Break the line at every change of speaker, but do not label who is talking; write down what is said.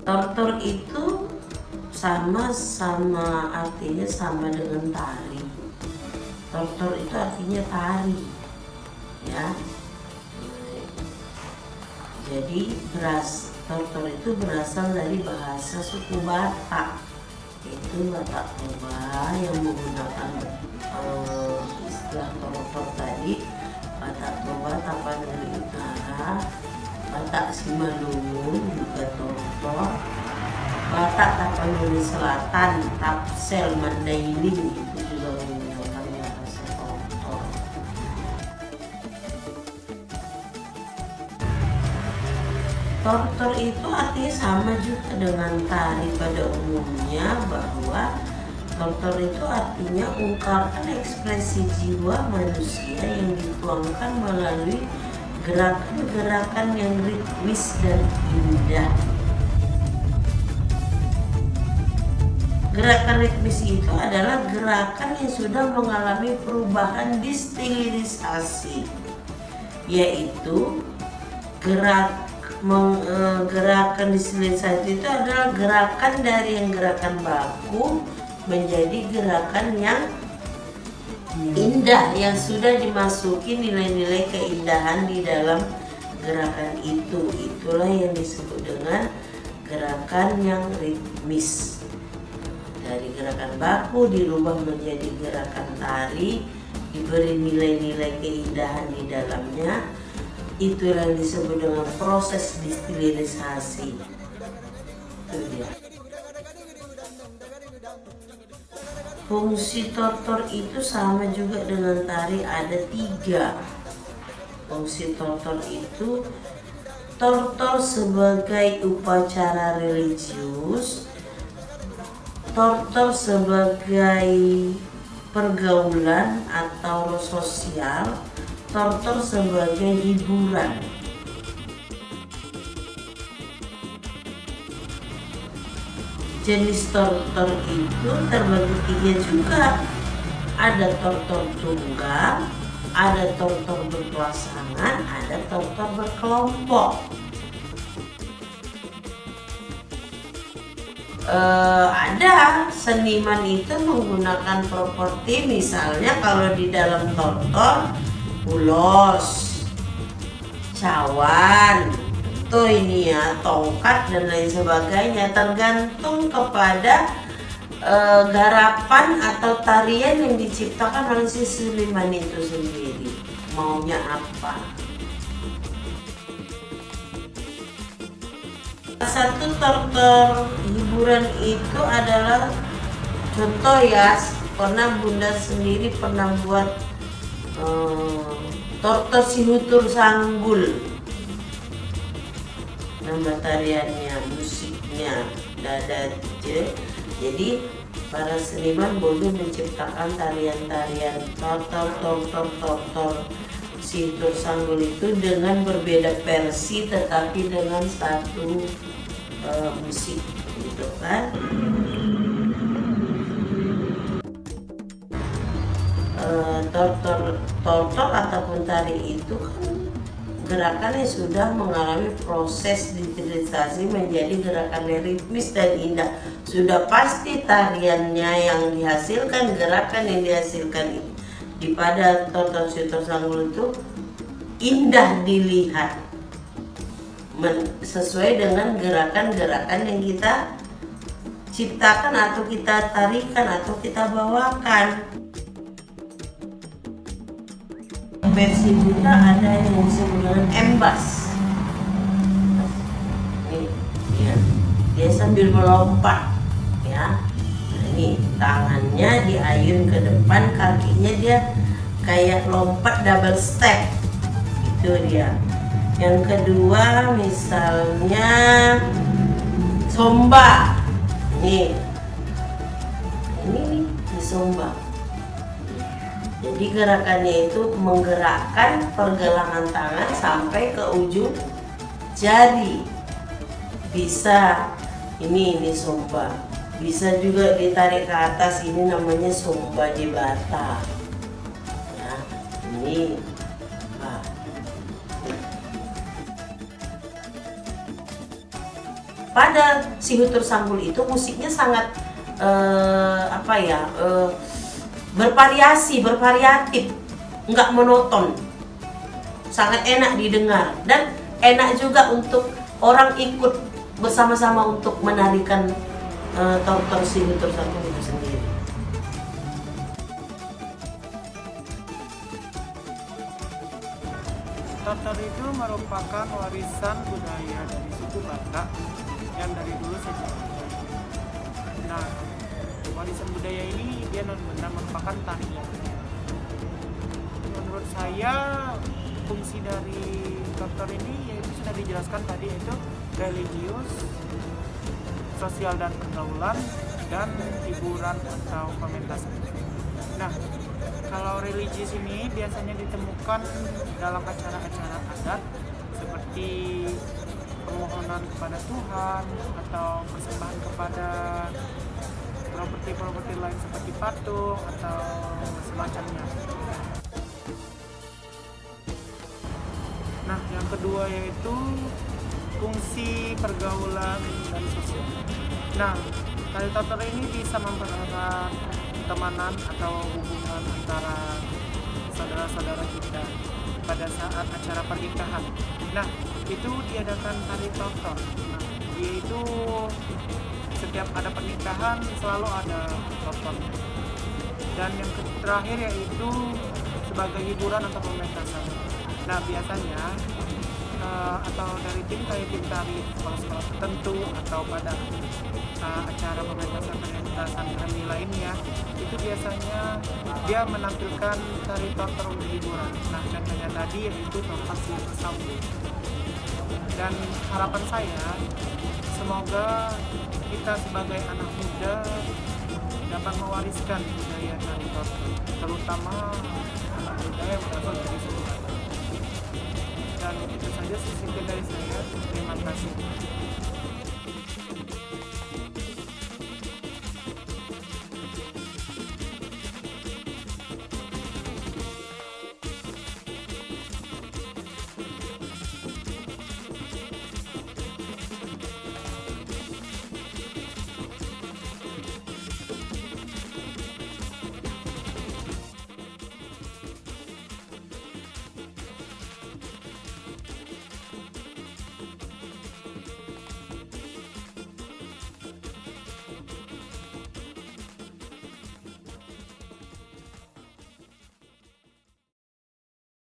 Tortor itu sama artinya sama dengan tari. Tortor itu artinya tari, ya. Jadi tortor itu berasal dari bahasa suku Batak, yaitu Batak Toba yang menggunakan istilah tortor tadi. Batak Toba, Tapanuli Utara, Batak Simalungun juga tortor, Batak Tapanuli Selatan, Tapsel, Mandailing itu juga menggunakan bahasa tortor. Tortor itu artinya sama juga dengan tari pada umumnya, bahwa tortor itu artinya ungkapan ekspresi jiwa manusia yang dituangkan melalui gerakan-gerakan yang ritmis dan indah. Gerakan ritmis itu adalah gerakan yang sudah mengalami perubahan distilisasi, yaitu gerakan distilisasi itu adalah gerakan dari yang gerakan baku menjadi gerakan yang indah, yang sudah dimasuki nilai-nilai keindahan di dalam gerakan itu. Itulah yang disebut dengan gerakan yang ritmis. Dari gerakan baku dirubah menjadi gerakan tari, diberi nilai-nilai keindahan di dalamnya. Itu yang disebut dengan proses distilisasi. Itu dia. Fungsi tortor itu sama juga dengan tari, ada 3. Fungsi tortor itu, tortor sebagai upacara religius, tortor sebagai pergaulan atau sosial, tortor sebagai hiburan. Jenis tortor itu terbagi 3 juga. Ada tortor tunggal, ada tortor berpasangan, ada tortor berkelompok. Ada seniman itu menggunakan properti, misalnya kalau di dalam tortor ulos, cawan, itu ini ya, tongkat dan lain sebagainya, tergantung kepada garapan atau tarian yang diciptakan oleh si seniman itu sendiri, maunya apa. Satu tortor hiburan itu adalah contoh ya, karena Bunda sendiri pernah buat tortor Sinutur Sanggul. Nama tariannya, musiknya Dada Je. Jadi para seniman boleh menciptakan tarian-tarian tortor Sinutur Sanggul itu dengan berbeda versi, tetapi dengan satu musik, gitu kan. Tortor ataupun tari itu kan gerakan yang sudah mengalami proses distilisasi menjadi gerakan yang ritmis dan indah. Sudah pasti tariannya yang dihasilkan, gerakan yang dihasilkan di pada tortor Sinutur Sanggul itu indah dilihat, sesuai dengan gerakan-gerakan yang kita ciptakan atau kita tarikan atau kita bawakan. Versi Bunda ada yang disebut dengan embas. Ini dia sambil melompat, ya. Ini tangannya diayun ke depan, kakinya dia kayak lompat double step. Itu dia. Yang kedua misalnya somba. Ini somba. Jadi gerakannya itu menggerakkan pergelangan tangan sampai ke ujung jari. Bisa ini somba. Bisa juga ditarik ke atas, ini namanya somba di bata. Ya, ini pada si Hutur Sanggul itu musiknya sangat bervariasi, bervariatif, nggak monoton, sangat enak didengar dan enak juga untuk orang ikut bersama-sama untuk menarikan tortor si Hutur Sanggul itu sendiri.
Tortor itu merupakan warisan budaya dari suku Batak yang dari dulu sejarah. Nah, warisan budaya ini dia benar merupakan tarian. Menurut saya fungsi dari tortor ini yaitu sudah dijelaskan tadi, yaitu religius, sosial dan pergaulan, dan hiburan atau pementasan. Nah, kalau religius ini biasanya ditemukan dalam acara-acara adat seperti permohonan kepada Tuhan atau persembahan kepada properti-properti lain seperti patung atau semacamnya. Nah, yang kedua yaitu fungsi pergaulan dan sosial. Nah, tari tortor ini bisa mempererat temanan atau hubungan antara saudara-saudara kita pada saat acara pernikahan. Nah, itu diadakan tari tortor. Nah, dia itu setiap ada pernikahan selalu ada tortornya. Dan yang terakhir yaitu sebagai hiburan atau pementasan. Nah, biasanya atau dari tim kayak tim tari sekolah-sekolah tertentu atau pada acara pementasan kami lainnya, itu biasanya dia menampilkan tari tortor untuk hiburan. Nah, contohnya tadi yaitu tortor si Hutur Sanggul. Dan harapan saya semoga kita sebagai anak muda dapat mewariskan budaya tari tortor, terutama anak muda yang berasal dari suku Batak. Dan itu saja sesi dari saya. Terima kasih.